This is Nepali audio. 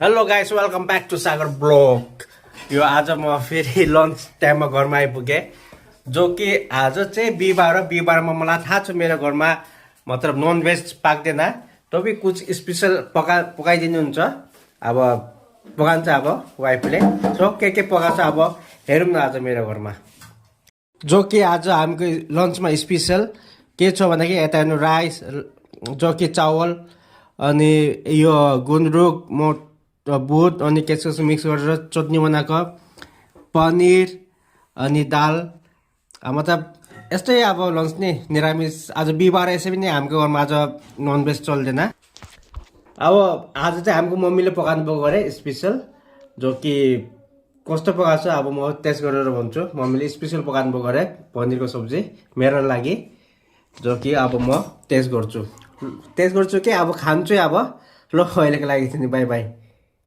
Hello guys welcome back to Sagar blog. यो आज म फेरि लन्च टाइममा घरमा आइपुगेँ, जो कि आज चाहिँ बिहिबार हो। बिहिबारमा मलाई थाहा छ मेरो घरमा मतलब नन भेज पाक्दैन, तबै कुछ स्पेसल पकाइदिनुहुन्छ। अब पकान्छ अब वाइफले, सो के पकाउँछ अब हेरौँ न आज मेरो घरमा। जो कि आज हाम्रो लन्चमा स्पेसल के छ भन्दाखेरि यता हेर्नु राइस, जो कि चावल अनि यो गुन्द्रुक बुट अनि के मिक्स गरेर चटनी बनाएको, पनिर अनि दाल, मतलब यस्तै अब लन्च नै निरामिष। आज बिहिबार यसै पनि हाम्रो घरमा आज ननभेज चल्दैन। अब आज चाहिँ हाम्रो मम्मीले पकाउनु भएको अरे स्पेसल, जो कि कस्तो पकाएको छ अब म टेस्ट गरेर भन्छु। मम्मीले स्पेसल पकाउनु भएको अरे पनिरको सब्जी मेरो लागि, जो कि अब म टेस्ट गर्छु कि अब खान्छु। अब ल अहिलेको लागि बाई बाई।